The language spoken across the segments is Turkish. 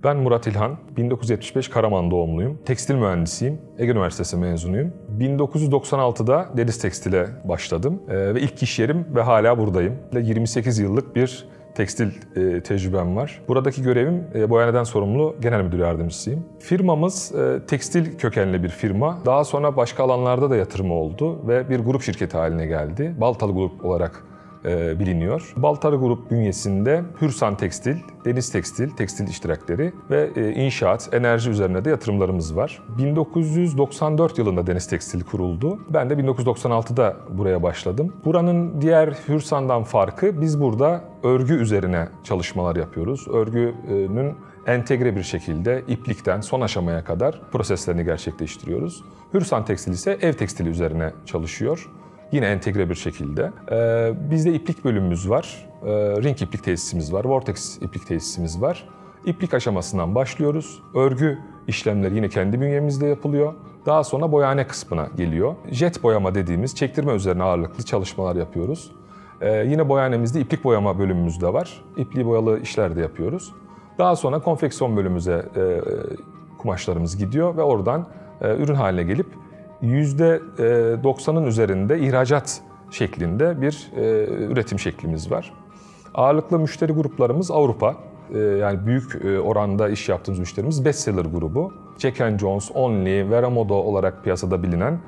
Ben Murat İlhan, 1975 Karaman doğumluyum. Tekstil mühendisiyim, Ege Üniversitesi mezunuyum. 1996'da Deniz Tekstil'e başladım ve ilk iş yerim ve hala buradayım. 28 yıllık bir tekstil tecrübem var. Buradaki görevim boyaneden sorumlu genel müdür yardımcısıyım. Firmamız tekstil kökenli bir firma. Daha sonra başka alanlarda da yatırımı oldu ve bir grup şirketi haline geldi. Baltalı Grup olarak biliniyor. Baltalı Grup bünyesinde Hürsan Tekstil, Deniz Tekstil, tekstil iştirakleri ve inşaat, enerji üzerine de yatırımlarımız var. 1994 yılında Deniz Tekstil kuruldu. Ben de 1996'da buraya başladım. Buranın diğer Hürsan'dan farkı, biz burada örgü üzerine çalışmalar yapıyoruz. Örgünün entegre bir şekilde iplikten son aşamaya kadar proseslerini gerçekleştiriyoruz. Hürsan Tekstil ise ev tekstili üzerine çalışıyor. Yine entegre bir şekilde. Bizde iplik bölümümüz var, ring iplik tesisimiz var, vortex iplik tesisimiz var. İplik aşamasından başlıyoruz. Örgü işlemleri yine kendi bünyemizde yapılıyor. Daha sonra boyahane kısmına geliyor. Jet boyama dediğimiz çektirme üzerine ağırlıklı çalışmalar yapıyoruz. Yine boyahanemizde iplik boyama bölümümüz de var. İpliği boyalı işler de yapıyoruz. Daha sonra konfeksiyon bölümümüze kumaşlarımız gidiyor ve oradan ürün haline gelip %90'ın üzerinde ihracat şeklinde bir üretim şeklimiz var. Ağırlıklı müşteri gruplarımız Avrupa. Yani büyük oranda iş yaptığımız müşterimiz Bestseller grubu. Jack & Jones, Only, Veramodo olarak piyasada bilinen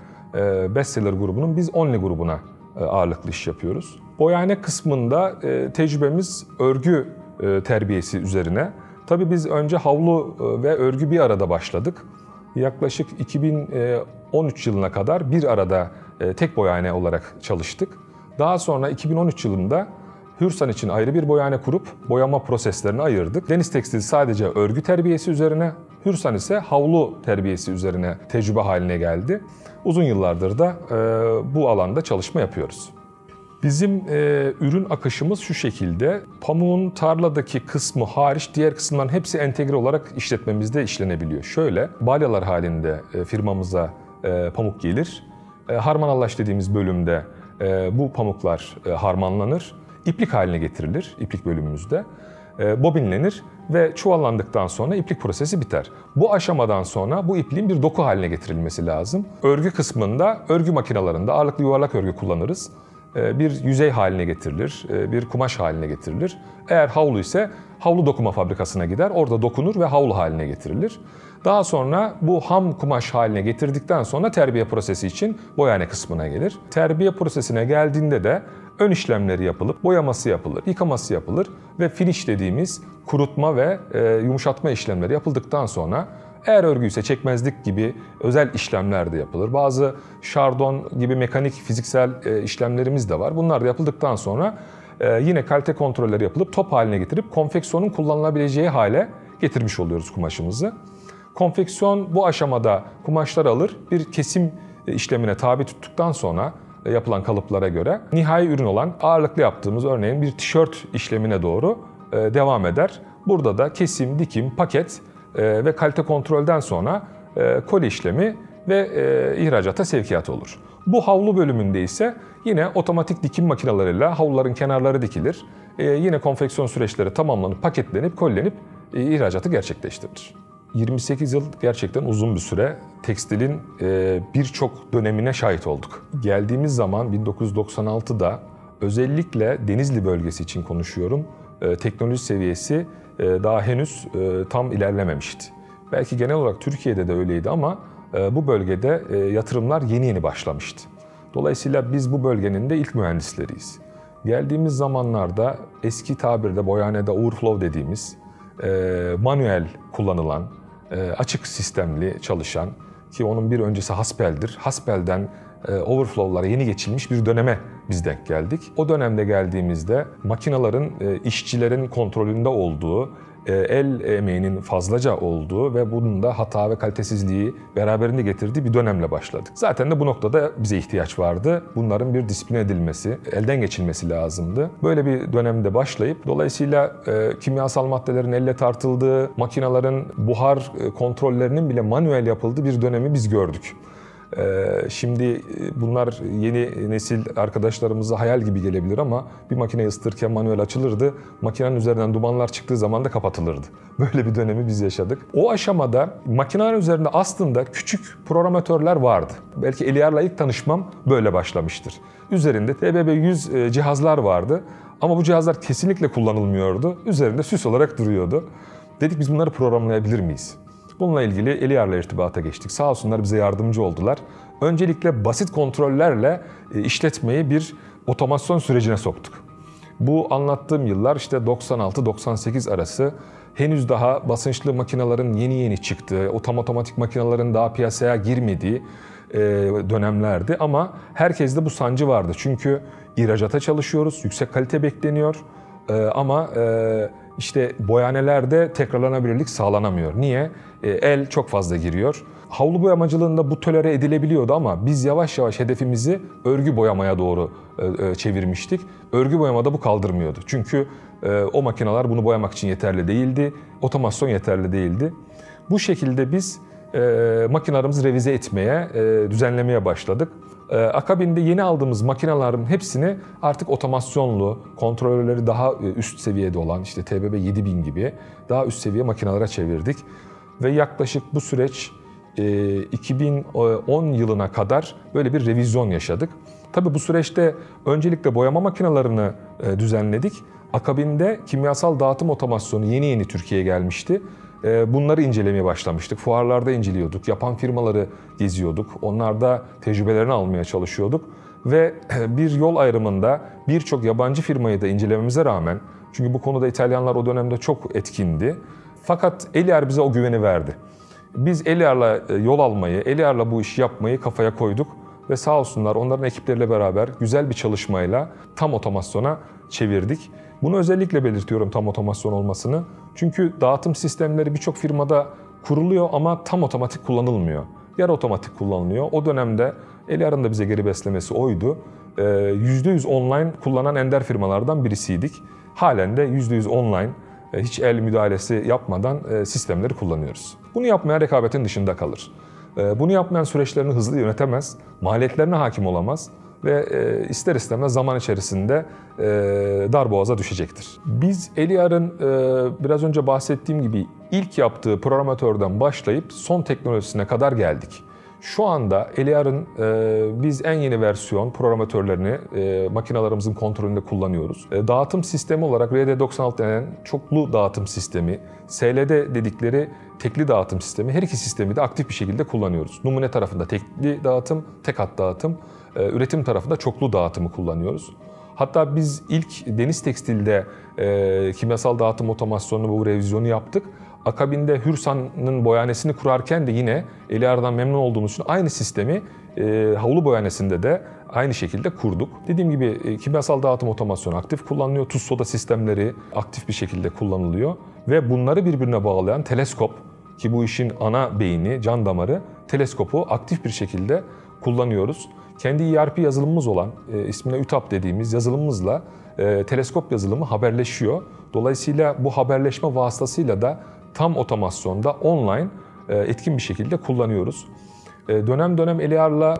Bestseller grubunun biz Only grubuna ağırlıklı iş yapıyoruz. Boyahane kısmında tecrübemiz örgü terbiyesi üzerine. Tabii biz önce havlu ve örgü bir arada başladık. Yaklaşık 2013 yılına kadar bir arada tek boyahane olarak çalıştık. Daha sonra 2013 yılında Hürsan için ayrı bir boyahane kurup boyama proseslerini ayırdık. Deniz Tekstil sadece örgü terbiyesi üzerine, Hürsan ise havlu terbiyesi üzerine tecrübe haline geldi. Uzun yıllardır da bu alanda çalışma yapıyoruz. Bizim ürün akışımız şu şekilde: pamuğun tarladaki kısmı hariç diğer kısımların hepsi entegre olarak işletmemizde işlenebiliyor. Şöyle, balyalar halinde firmamıza pamuk gelir. Harmanallaş dediğimiz bölümde bu pamuklar harmanlanır, iplik haline getirilir iplik bölümümüzde. Bobinlenir ve çuvallandıktan sonra iplik prosesi biter. Bu aşamadan sonra bu ipliğin bir doku haline getirilmesi lazım. Örgü kısmında örgü makinelerinde ağırlıklı yuvarlak örgü kullanırız. Bir yüzey haline getirilir, bir kumaş haline getirilir. Eğer havlu ise havlu dokuma fabrikasına gider, orada dokunur ve havlu haline getirilir. Daha sonra bu ham kumaş haline getirdikten sonra terbiye prosesi için boyahane kısmına gelir. Terbiye prosesine geldiğinde de ön işlemleri yapılıp boyaması yapılır, yıkaması yapılır ve finish dediğimiz kurutma ve yumuşatma işlemleri yapıldıktan sonra, eğer örgü ise çekmezlik gibi özel işlemler de yapılır. Bazı şardon gibi mekanik, fiziksel işlemlerimiz de var. Bunlar da yapıldıktan sonra yine kalite kontrolleri yapılıp top haline getirip konfeksiyonun kullanılabileceği hale getirmiş oluyoruz kumaşımızı. Konfeksiyon bu aşamada kumaşlar alır, bir kesim işlemine tabi tuttuktan sonra yapılan kalıplara göre nihai ürün olan ağırlıklı yaptığımız örneğin bir tişört işlemine doğru devam eder. Burada da kesim, dikim, paket ve kalite kontrolden sonra koli işlemi ve ihracata sevkiyat olur. Bu havlu bölümünde ise yine otomatik dikim makineleriyle havluların kenarları dikilir. Yine konfeksiyon süreçleri tamamlanıp paketlenip kolilenip ihracatı gerçekleştirilir. 28 yıl gerçekten uzun bir süre. Tekstilin birçok dönemine şahit olduk. Geldiğimiz zaman 1996'da özellikle Denizli bölgesi için konuşuyorum, teknoloji seviyesi daha henüz tam ilerlememişti. Belki genel olarak Türkiye'de de öyleydi ama bu bölgede yatırımlar yeni yeni başlamıştı. Dolayısıyla biz bu bölgenin de ilk mühendisleriyiz. Geldiğimiz zamanlarda eski tabirde boyahanede overflow dediğimiz manuel kullanılan, açık sistemli çalışan, ki onun bir öncesi Haspel'dir. Haspel'den overflow'lara yeni geçilmiş bir döneme biz denk geldik. O dönemde geldiğimizde makinelerin işçilerin kontrolünde olduğu, el emeğinin fazlaca olduğu ve bunun da hata ve kalitesizliği beraberinde getirdiği bir dönemle başladık. Zaten de bu noktada bize ihtiyaç vardı. Bunların bir disipline edilmesi, elden geçilmesi lazımdı. Böyle bir dönemde başlayıp dolayısıyla kimyasal maddelerin elle tartıldığı, makinelerin buhar kontrollerinin bile manuel yapıldığı bir dönemi biz gördük. Şimdi bunlar yeni nesil arkadaşlarımıza hayal gibi gelebilir ama bir makineyi ısıtırken manuel açılırdı. Makinenin üzerinden dumanlar çıktığı zaman da kapatılırdı. Böyle bir dönemi biz yaşadık. O aşamada makinenin üzerinde aslında küçük programatörler vardı. Belki Eliar'la ilk tanışmam böyle başlamıştır. Üzerinde TBB-100 cihazlar vardı ama bu cihazlar kesinlikle kullanılmıyordu. Üzerinde süs olarak duruyordu. Dedik biz bunları programlayabilir miyiz? Bununla ilgili Eliar'la irtibata geçtik. Sağ olsunlar bize yardımcı oldular. Öncelikle basit kontrollerle işletmeyi bir otomasyon sürecine soktuk. Bu anlattığım yıllar işte 96-98 arası. Henüz daha basınçlı makinelerin yeni çıktığı, otomatik makinelerin daha piyasaya girmediği dönemlerdi. Ama herkeste bu sancı vardı. Çünkü ihracata çalışıyoruz, yüksek kalite bekleniyor. Ama işte boyanelerde tekrarlanabilirlik sağlanamıyor. Niye? El çok fazla giriyor. Havlu boyamacılığında bu tolere edilebiliyordu ama biz yavaş yavaş hedefimizi örgü boyamaya doğru çevirmiştik. Örgü boyamada bu kaldırmıyordu. Çünkü o makineler bunu boyamak için yeterli değildi. Otomasyon yeterli değildi. Bu şekilde biz makinelerimizi revize etmeye, düzenlemeye başladık. Akabinde yeni aldığımız makinelerin hepsini artık otomasyonlu, kontrolörleri daha üst seviyede olan işte TBB 7000 gibi daha üst seviye makinelere çevirdik. Ve yaklaşık bu süreç 2010 yılına kadar böyle bir revizyon yaşadık. Tabii bu süreçte öncelikle boyama makinelerini düzenledik. Akabinde kimyasal dağıtım otomasyonu yeni Türkiye'ye gelmişti. Bunları incelemeye başlamıştık. Fuarlarda inceliyorduk, yapan firmaları geziyorduk. Onlarda tecrübelerini almaya çalışıyorduk. Ve bir yol ayrımında birçok yabancı firmayı da incelememize rağmen, çünkü bu konuda İtalyanlar o dönemde çok etkindi. Fakat Eliar bize o güveni verdi. Biz Eliar'la yol almayı, Eliar'la bu işi yapmayı kafaya koyduk. Ve sağ olsunlar onların ekipleriyle beraber güzel bir çalışmayla tam otomasyona çevirdik. Bunu özellikle belirtiyorum tam otomasyon olmasını. Çünkü dağıtım sistemleri birçok firmada kuruluyor ama tam otomatik kullanılmıyor. Yarı otomatik kullanılıyor. O dönemde Eliar'ın da bize geri beslemesi oydu. %100 online kullanan ender firmalardan birisiydik. Halen de %100 online, hiç el müdahalesi yapmadan sistemleri kullanıyoruz. Bunu yapmaya rekabetin dışında kalır. Bunu yapmayan süreçlerini hızlı yönetemez, maliyetlerine hakim olamaz ve ister istemez zaman içerisinde darboğaza düşecektir. Biz Eliar'ın biraz önce bahsettiğim gibi ilk yaptığı programatörden başlayıp son teknolojisine kadar geldik. Şu anda Eliar'ın biz en yeni versiyon programatörlerini makinelerimizin kontrolünde kullanıyoruz. Dağıtım sistemi olarak RD96 denen çoklu dağıtım sistemi, SLD dedikleri tekli dağıtım sistemi, her iki sistemi de aktif bir şekilde kullanıyoruz. Numune tarafında tekli dağıtım, tek hat dağıtım, üretim tarafında çoklu dağıtımı kullanıyoruz. Hatta biz ilk Deniz Tekstil'de kimyasal dağıtım otomasyonunu bu revizyonu yaptık. Akabinde Hürsan'ın boyanesini kurarken de yine Eliar'dan memnun olduğumuz için aynı sistemi havlu boyanesinde de aynı şekilde kurduk. Dediğim gibi kimyasal dağıtım otomasyonu aktif kullanılıyor. Tuz soda sistemleri aktif bir şekilde kullanılıyor. Ve bunları birbirine bağlayan teleskop, ki bu işin ana beyni, can damarı, teleskopu aktif bir şekilde kullanıyoruz. Kendi ERP yazılımımız olan, ismine UTAP dediğimiz yazılımımızla teleskop yazılımı haberleşiyor. Dolayısıyla bu haberleşme vasıtasıyla da tam otomasyonda online etkin bir şekilde kullanıyoruz. Dönem dönem Eliar'la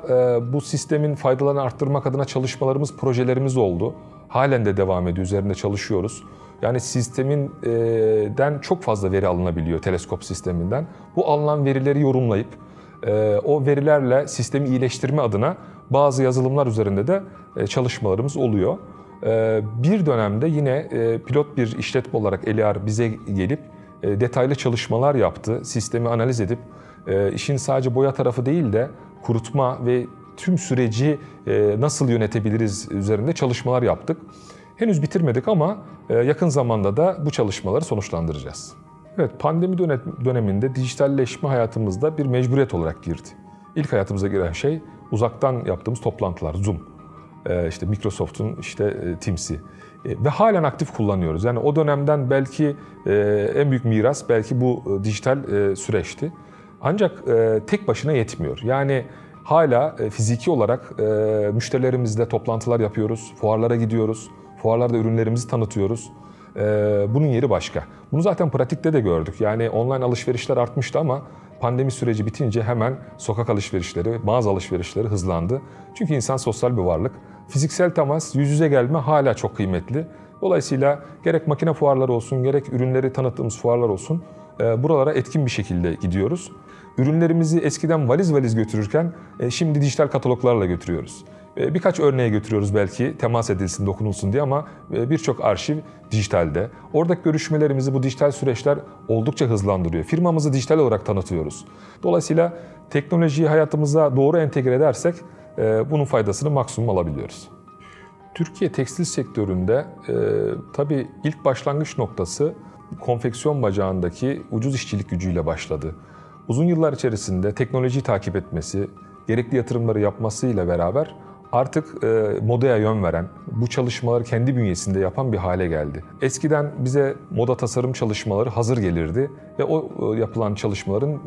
bu sistemin faydalarını arttırmak adına çalışmalarımız, projelerimiz oldu. Halen de devam ediyor, üzerinde çalışıyoruz. Yani sisteminden çok fazla veri alınabiliyor teleskop sisteminden. Bu alınan verileri yorumlayıp o verilerle sistemi iyileştirme adına bazı yazılımlar üzerinde de çalışmalarımız oluyor. Bir dönemde yine pilot bir işletme olarak Eliar bize gelip detaylı çalışmalar yaptı. Sistemi analiz edip işin sadece boya tarafı değil de kurutma ve tüm süreci nasıl yönetebiliriz üzerinde çalışmalar yaptık. Henüz bitirmedik ama yakın zamanda da bu çalışmaları sonuçlandıracağız. Evet, pandemi döneminde dijitalleşme hayatımızda bir mecburiyet olarak girdi. İlk hayatımıza giren şey uzaktan yaptığımız toplantılar, Zoom. İşte Microsoft'un Teams'i. Ve halen aktif kullanıyoruz. Yani o dönemden belki en büyük miras belki bu dijital süreçti. Ancak tek başına yetmiyor. Yani hala fiziki olarak müşterilerimizle toplantılar yapıyoruz, fuarlara gidiyoruz, fuarlarda ürünlerimizi tanıtıyoruz. Bunun yeri başka. Bunu zaten pratikte de gördük. Yani online alışverişler artmıştı ama Pandemi süreci bitince hemen sokak alışverişleri, mağaza alışverişleri hızlandı. Çünkü insan sosyal bir varlık. Fiziksel temas, yüz yüze gelme hala çok kıymetli. Dolayısıyla gerek makine fuarları olsun, gerek ürünleri tanıttığımız fuarlar olsun, buralara etkin bir şekilde gidiyoruz. Ürünlerimizi eskiden valiz valiz götürürken şimdi dijital kataloglarla götürüyoruz. Birkaç örneğe götürüyoruz belki temas edilsin, dokunulsun diye ama birçok arşiv dijitalde. Oradaki görüşmelerimizi bu dijital süreçler oldukça hızlandırıyor. Firmamızı dijital olarak tanıtıyoruz. Dolayısıyla teknolojiyi hayatımıza doğru entegre edersek bunun faydasını maksimum alabiliyoruz. Türkiye tekstil sektöründe tabii ilk başlangıç noktası konfeksiyon bacağındaki ucuz işçilik gücüyle başladı. Uzun yıllar içerisinde teknolojiyi takip etmesi, gerekli yatırımları yapmasıyla beraber artık modaya yön veren, bu çalışmaları kendi bünyesinde yapan bir hale geldi. Eskiden bize moda tasarım çalışmaları hazır gelirdi ve o yapılan çalışmaların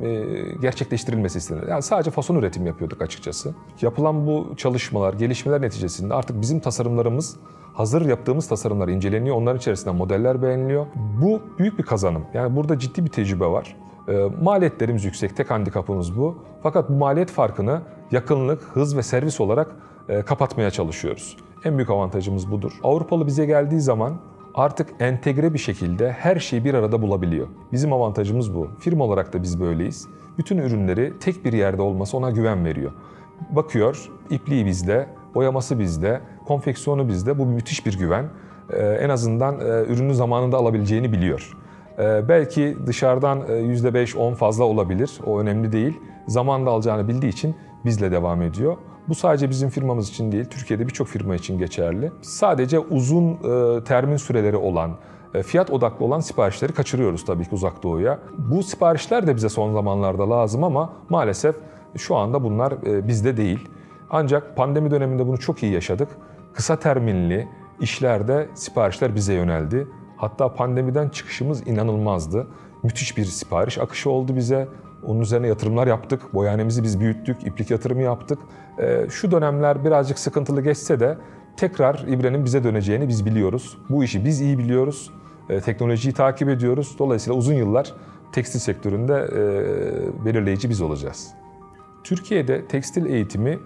gerçekleştirilmesi istenirdi. Yani sadece fason üretim yapıyorduk açıkçası. Yapılan bu çalışmalar, gelişmeler neticesinde artık bizim tasarımlarımız, hazır yaptığımız tasarımlar inceleniyor, onların içerisinde modeller beğeniliyor. Bu büyük bir kazanım. Yani burada ciddi bir tecrübe var. Maliyetlerimiz yüksek, tek handikapımız bu. Fakat bu maliyet farkını yakınlık, hız ve servis olarak kapatmaya çalışıyoruz. En büyük avantajımız budur. Avrupalı bize geldiği zaman artık entegre bir şekilde her şeyi bir arada bulabiliyor. Bizim avantajımız bu. Firma olarak da biz böyleyiz. Bütün ürünleri tek bir yerde olması ona güven veriyor. Bakıyor, ipliği bizde, boyaması bizde, konfeksiyonu bizde. Bu müthiş bir güven. En azından ürünü zamanında alabileceğini biliyor. Belki dışarıdan %5-10 fazla olabilir, o önemli değil. Zamanında alacağını bildiği için bizle devam ediyor. Bu sadece bizim firmamız için değil, Türkiye'de birçok firma için geçerli. Sadece uzun termin süreleri olan, fiyat odaklı olan siparişleri kaçırıyoruz tabii ki Uzak Doğu'ya. Bu siparişler de bize son zamanlarda lazım ama maalesef şu anda bunlar bizde değil. Ancak pandemi döneminde bunu çok iyi yaşadık. Kısa terminli işlerde siparişler bize yöneldi. Hatta pandemiden çıkışımız inanılmazdı. Müthiş bir sipariş akışı oldu bize. Onun üzerine yatırımlar yaptık. Boyanemizi biz büyüttük, iplik yatırımı yaptık. Şu dönemler birazcık sıkıntılı geçse de tekrar ibrenin bize döneceğini biz biliyoruz. Bu işi biz iyi biliyoruz. Teknolojiyi takip ediyoruz. Dolayısıyla uzun yıllar tekstil sektöründe belirleyici biz olacağız. Türkiye'de tekstil eğitimi,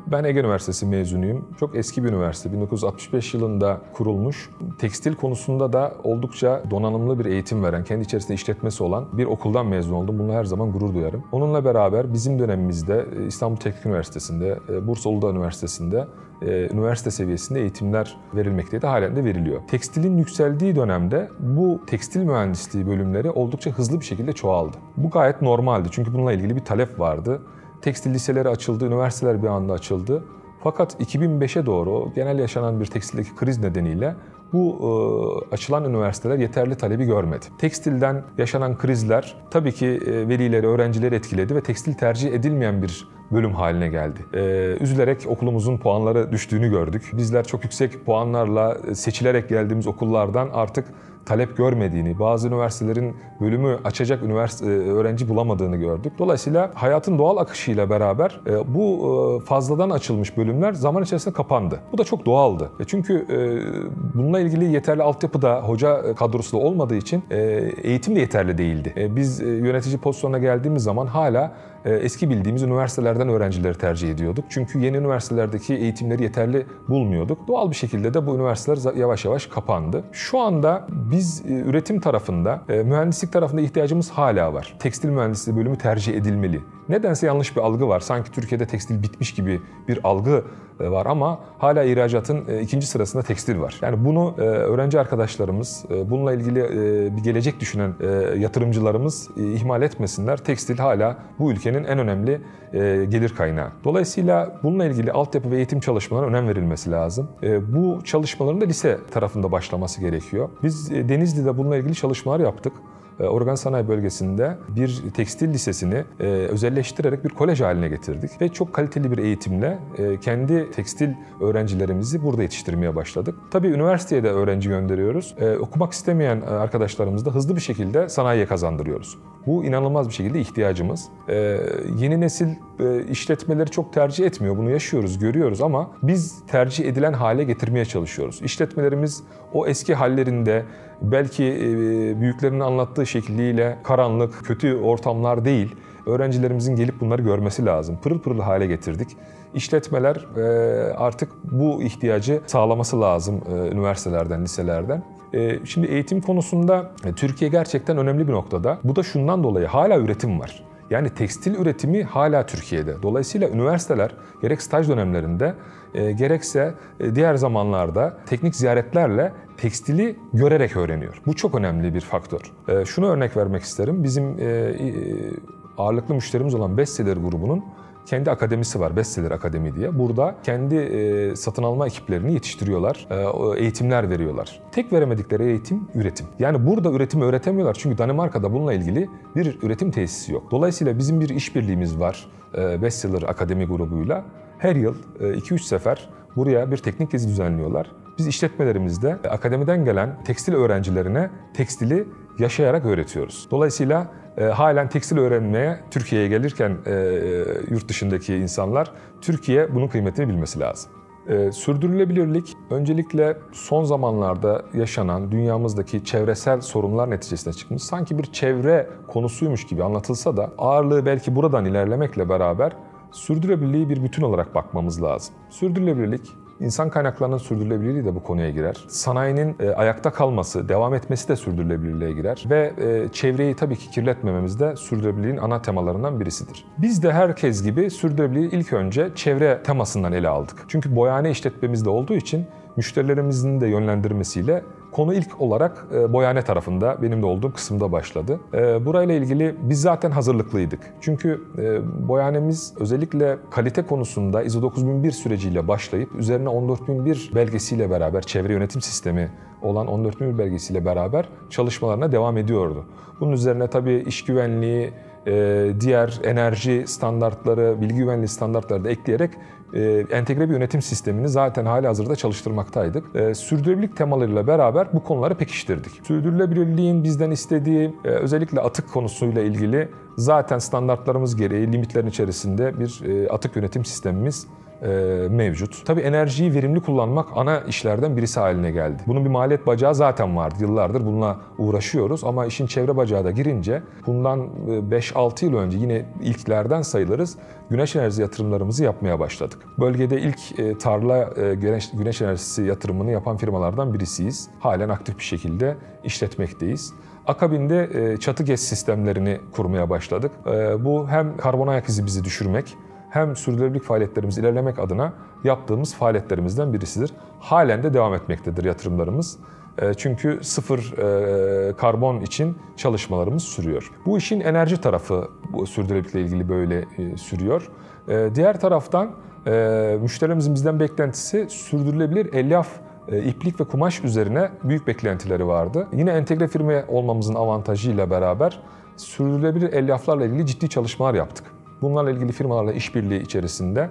ben Ege Üniversitesi mezunuyum. Çok eski bir üniversite, 1965 yılında kurulmuş. Tekstil konusunda da oldukça donanımlı bir eğitim veren, kendi içerisinde işletmesi olan bir okuldan mezun oldum. Bununla her zaman gurur duyarım. Onunla beraber bizim dönemimizde İstanbul Teknik Üniversitesi'nde, Bursa Uludağ Üniversitesi'nde üniversite seviyesinde eğitimler verilmekteydi, halen de veriliyor. Tekstilin yükseldiği dönemde bu tekstil mühendisliği bölümleri oldukça hızlı bir şekilde çoğaldı. Bu gayet normaldi çünkü bununla ilgili bir talep vardı. Tekstil liseleri açıldı, üniversiteler bir anda açıldı. Fakat 2005'e doğru genel yaşanan bir tekstildeki kriz nedeniyle bu açılan üniversiteler yeterli talebi görmedi. Tekstilden yaşanan krizler tabii ki velileri, öğrencileri etkiledi ve tekstil tercih edilmeyen bir bölüm haline geldi. Üzülerek okulumuzun puanları düştüğünü gördük. Bizler çok yüksek puanlarla seçilerek geldiğimiz okullardan artık talep görmediğini, bazı üniversitelerin bölümü açacak öğrenci bulamadığını gördük. Dolayısıyla hayatın doğal akışıyla beraber bu fazladan açılmış bölümler zaman içerisinde kapandı. Bu da çok doğaldı. Çünkü bununla ilgili yeterli altyapı da hoca kadrosu da olmadığı için eğitim de yeterli değildi. Biz yönetici pozisyonuna geldiğimiz zaman hala eski bildiğimiz üniversitelerden öğrencileri tercih ediyorduk. Çünkü yeni üniversitelerdeki eğitimleri yeterli bulmuyorduk. Doğal bir şekilde de bu üniversiteler yavaş yavaş kapandı. Şu anda biz üretim tarafında, mühendislik tarafında ihtiyacımız hala var. Tekstil mühendisliği bölümü tercih edilmeli. Nedense yanlış bir algı var. Sanki Türkiye'de tekstil bitmiş gibi bir algı var ama hala ihracatın ikinci sırasında tekstil var. Yani bunu öğrenci arkadaşlarımız, bununla ilgili bir gelecek düşünen yatırımcılarımız ihmal etmesinler. Tekstil hala bu ülkenin en önemli gelir kaynağı. Dolayısıyla bununla ilgili altyapı ve eğitim çalışmalarına önem verilmesi lazım. Bu çalışmaların da lise tarafında başlaması gerekiyor. Biz Denizli'de bununla ilgili çalışmalar yaptık. Organ Sanayi Bölgesi'nde bir tekstil lisesini özelleştirerek bir kolej haline getirdik. Ve çok kaliteli bir eğitimle kendi tekstil öğrencilerimizi burada yetiştirmeye başladık. Tabii üniversiteye de öğrenci gönderiyoruz. Okumak istemeyen arkadaşlarımızı da hızlı bir şekilde sanayiye kazandırıyoruz. Bu inanılmaz bir şekilde ihtiyacımız. Yeni nesil işletmeleri çok tercih etmiyor. Bunu yaşıyoruz, görüyoruz ama biz tercih edilen hale getirmeye çalışıyoruz. İşletmelerimiz o eski hallerinde belki büyüklerinin anlattığı şekliyle karanlık, kötü ortamlar değil. Öğrencilerimizin gelip bunları görmesi lazım. Pırıl pırıl hale getirdik. İşletmeler artık bu ihtiyacı sağlaması lazım üniversitelerden, liselerden. Şimdi eğitim konusunda Türkiye gerçekten önemli bir noktada. Bu da şundan dolayı hala üretim var. Yani tekstil üretimi hala Türkiye'de. Dolayısıyla üniversiteler gerek staj dönemlerinde gerekse diğer zamanlarda teknik ziyaretlerle tekstili görerek öğreniyor. Bu çok önemli bir faktör. Şunu örnek vermek isterim. Bizim ağırlıklı müşterimiz olan Bestseller grubunun kendi akademisi var, Bestseller Akademi diye. Burada kendi satın alma ekiplerini yetiştiriyorlar, eğitimler veriyorlar. Tek veremedikleri eğitim, üretim. Yani burada üretimi öğretemiyorlar çünkü Danimarka'da bununla ilgili bir üretim tesisi yok. Dolayısıyla bizim bir işbirliğimiz var Bestseller Akademi grubuyla. Her yıl 2-3 sefer buraya bir teknik gezi düzenliyorlar. Biz işletmelerimizde akademiden gelen tekstil öğrencilerine tekstili yaşayarak öğretiyoruz. Dolayısıyla halen tekstil öğrenmeye Türkiye'ye gelirken yurt dışındaki insanlar Türkiye bunun kıymetini bilmesi lazım. Sürdürülebilirlik öncelikle son zamanlarda yaşanan dünyamızdaki çevresel sorunlar neticesinde çıkmış. Sanki bir çevre konusuymuş gibi anlatılsa da ağırlığı belki buradan ilerlemekle beraber sürdürülebilirliği bir bütün olarak bakmamız lazım. Sürdürülebilirlik, İnsan kaynaklarının sürdürülebilirliği de bu konuya girer. Sanayinin ayakta kalması, devam etmesi de sürdürülebilirliğe girer. Ve çevreyi tabii ki kirletmememiz de sürdürülebilirliğin ana temalarından birisidir. Biz de herkes gibi sürdürülebilirliği ilk önce çevre temasından ele aldık. Çünkü boyahane işletmemizde olduğu için müşterilerimizin de yönlendirmesiyle konu ilk olarak boyahane tarafında, benim de olduğum kısımda başladı. Burayla ilgili biz zaten hazırlıklıydık. Çünkü boyahanemiz özellikle kalite konusunda ISO 9001 süreciyle başlayıp üzerine 14001 belgesiyle beraber, çevre yönetim sistemi olan 14001 belgesiyle beraber çalışmalarına devam ediyordu. Bunun üzerine tabii iş güvenliği, diğer enerji standartları, bilgi güvenliği standartları da ekleyerek entegre bir yönetim sistemini zaten halihazırda çalıştırmaktaydık. Sürdürülebilirlik temalarıyla beraber bu konuları pekiştirdik. Sürdürülebilirliğin bizden istediği özellikle atık konusuyla ilgili zaten standartlarımız gereği limitlerin içerisinde bir atık yönetim sistemimiz mevcut. Tabii enerjiyi verimli kullanmak ana işlerden birisi haline geldi. Bunun bir maliyet bacağı zaten vardı. Yıllardır bununla uğraşıyoruz ama işin çevre bacağı da girince bundan 5-6 yıl önce yine ilklerden sayılırız. Güneş enerjisi yatırımlarımızı yapmaya başladık. Bölgede ilk tarla güneş enerjisi yatırımını yapan firmalardan birisiyiz. Halen aktif bir şekilde işletmekteyiz. Akabinde çatı GES sistemlerini kurmaya başladık. Bu hem karbon ayak izi bizi düşürmek hem sürdürülebilirlik faaliyetlerimizi ilerlemek adına yaptığımız faaliyetlerimizden birisidir. Halen de devam etmektedir yatırımlarımız. Çünkü sıfır karbon için çalışmalarımız sürüyor. Bu işin enerji tarafı bu sürdürülebilirlikle ilgili böyle sürüyor. Diğer taraftan müşterilerimizin bizden beklentisi sürdürülebilir elyaf, iplik ve kumaş üzerine büyük beklentileri vardı. Yine entegre firma olmamızın avantajıyla beraber sürdürülebilir elyaflarla ilgili ciddi çalışmalar yaptık. Bunlarla ilgili firmalarla işbirliği içerisinde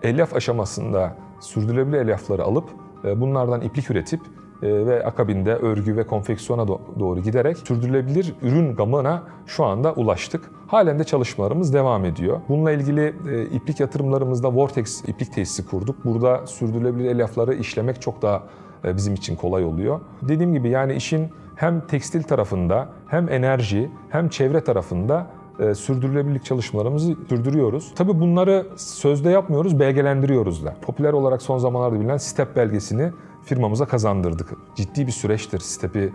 elyaf aşamasında sürdürülebilir elyafları alıp bunlardan iplik üretip ve akabinde örgü ve konfeksiyona doğru giderek sürdürülebilir ürün gamına şu anda ulaştık. Halen de çalışmalarımız devam ediyor. Bununla ilgili iplik yatırımlarımızda Vortex iplik tesisi kurduk. Burada sürdürülebilir elyafları işlemek çok daha bizim için kolay oluyor. Dediğim gibi yani işin hem tekstil tarafında hem enerji hem çevre tarafında sürdürülebilirlik çalışmalarımızı sürdürüyoruz. Tabii bunları sözde yapmıyoruz, belgelendiriyoruz da. Popüler olarak son zamanlarda bilinen STEP belgesini firmamıza kazandırdık. Ciddi bir süreçtir STEP'i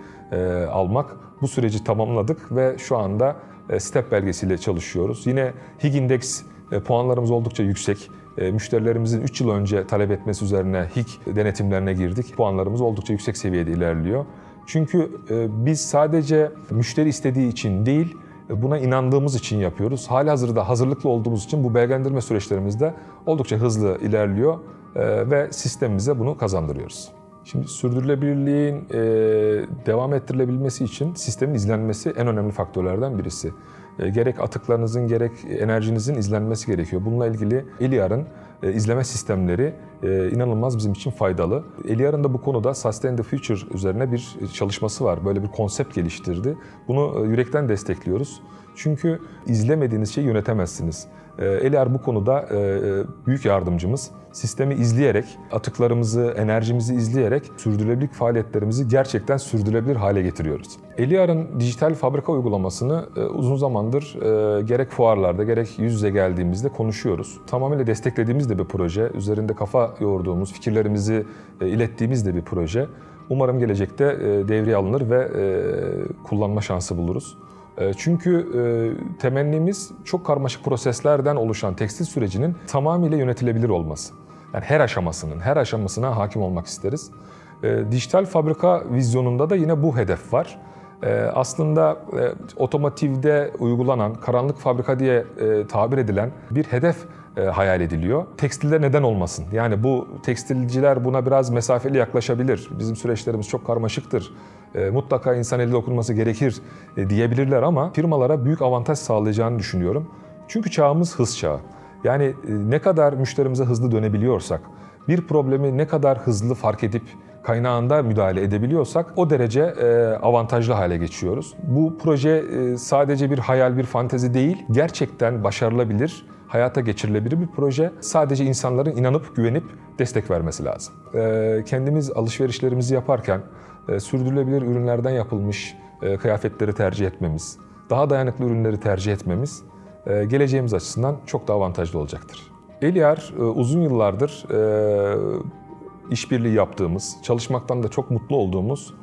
almak. Bu süreci tamamladık ve şu anda STEP belgesiyle çalışıyoruz. Yine HIG Index puanlarımız oldukça yüksek. Müşterilerimizin 3 yıl önce talep etmesi üzerine HIG denetimlerine girdik. Puanlarımız oldukça yüksek seviyede ilerliyor. Çünkü biz sadece müşteri istediği için değil, buna inandığımız için yapıyoruz. Halihazırda hazırlıklı olduğumuz için bu belgelendirme süreçlerimiz de oldukça hızlı ilerliyor ve sistemimize bunu kazandırıyoruz. Şimdi sürdürülebilirliğin devam ettirilebilmesi için sistemin izlenmesi en önemli faktörlerden birisi. Gerek atıklarınızın gerek enerjinizin izlenmesi gerekiyor. Bununla ilgili Eliar'ın izleme sistemleri inanılmaz bizim için faydalı. Eliar'ın da bu konuda Sustain the Future üzerine bir çalışması var. Böyle bir konsept geliştirdi. Bunu yürekten destekliyoruz. Çünkü izlemediğiniz şeyi yönetemezsiniz. Eliar bu konuda büyük yardımcımız. Sistemi izleyerek, atıklarımızı, enerjimizi izleyerek sürdürülebilirlik faaliyetlerimizi gerçekten sürdürülebilir hale getiriyoruz. Eliar'ın dijital fabrika uygulamasını uzun zamandır gerek fuarlarda gerek yüz yüze geldiğimizde konuşuyoruz. Tamamıyla desteklediğimiz de bir proje, üzerinde kafa yorduğumuz, fikirlerimizi ilettiğimiz de bir proje. Umarım gelecekte devreye alınır ve kullanma şansı buluruz. Çünkü temennimiz çok karmaşık proseslerden oluşan tekstil sürecinin tamamıyla yönetilebilir olması. Yani her aşamasına hakim olmak isteriz. Dijital fabrika vizyonunda da yine bu hedef var. Aslında otomotivde uygulanan, karanlık fabrika diye tabir edilen bir hedef hayal ediliyor. Tekstilde neden olmasın? Yani bu tekstilciler buna biraz mesafeli yaklaşabilir. Bizim süreçlerimiz çok karmaşıktır. Mutlaka insan eli dokunması gerekir diyebilirler ama firmalara büyük avantaj sağlayacağını düşünüyorum. Çünkü çağımız hız çağı. Yani ne kadar müşterimize hızlı dönebiliyorsak, bir problemi ne kadar hızlı fark edip kaynağında müdahale edebiliyorsak o derece avantajlı hale geçiyoruz. Bu proje sadece bir hayal, bir fantezi değil, gerçekten başarılabilir, hayata geçirilebilir bir proje. Sadece insanların inanıp, güvenip destek vermesi lazım. Kendimiz alışverişlerimizi yaparken sürdürülebilir ürünlerden yapılmış kıyafetleri tercih etmemiz, daha dayanıklı ürünleri tercih etmemiz geleceğimiz açısından çok daha avantajlı olacaktır. Eliar uzun yıllardır işbirliği yaptığımız, çalışmaktan da çok mutlu olduğumuz,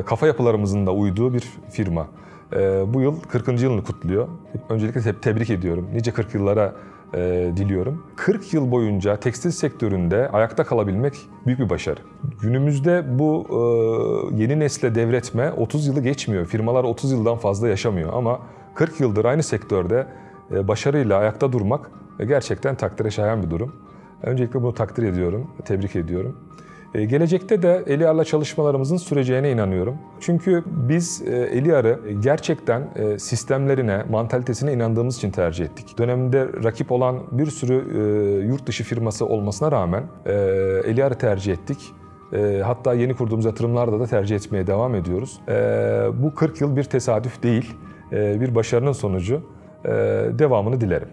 kafa yapılarımızın da uyduğu bir firma. Bu yıl 40. yılını kutluyor. Öncelikle tebrik ediyorum. Nice 40 yıllara diliyorum. 40 yıl boyunca tekstil sektöründe ayakta kalabilmek büyük bir başarı. Günümüzde bu yeni nesle devretme 30 yılı geçmiyor. Firmalar 30 yıldan fazla yaşamıyor ama 40 yıldır aynı sektörde başarıyla ayakta durmak gerçekten takdire şayan bir durum. Öncelikle bunu takdir ediyorum, tebrik ediyorum. Gelecekte de Eliar'la çalışmalarımızın süreceğine inanıyorum. Çünkü biz Eliar'ı gerçekten sistemlerine, mantalitesine inandığımız için tercih ettik. Döneminde rakip olan bir sürü yurt dışı firması olmasına rağmen Eliar'ı tercih ettik. Hatta yeni kurduğumuz yatırımlarda da tercih etmeye devam ediyoruz. Bu 40 yıl bir tesadüf değil, bir başarının sonucu. Devamını dilerim.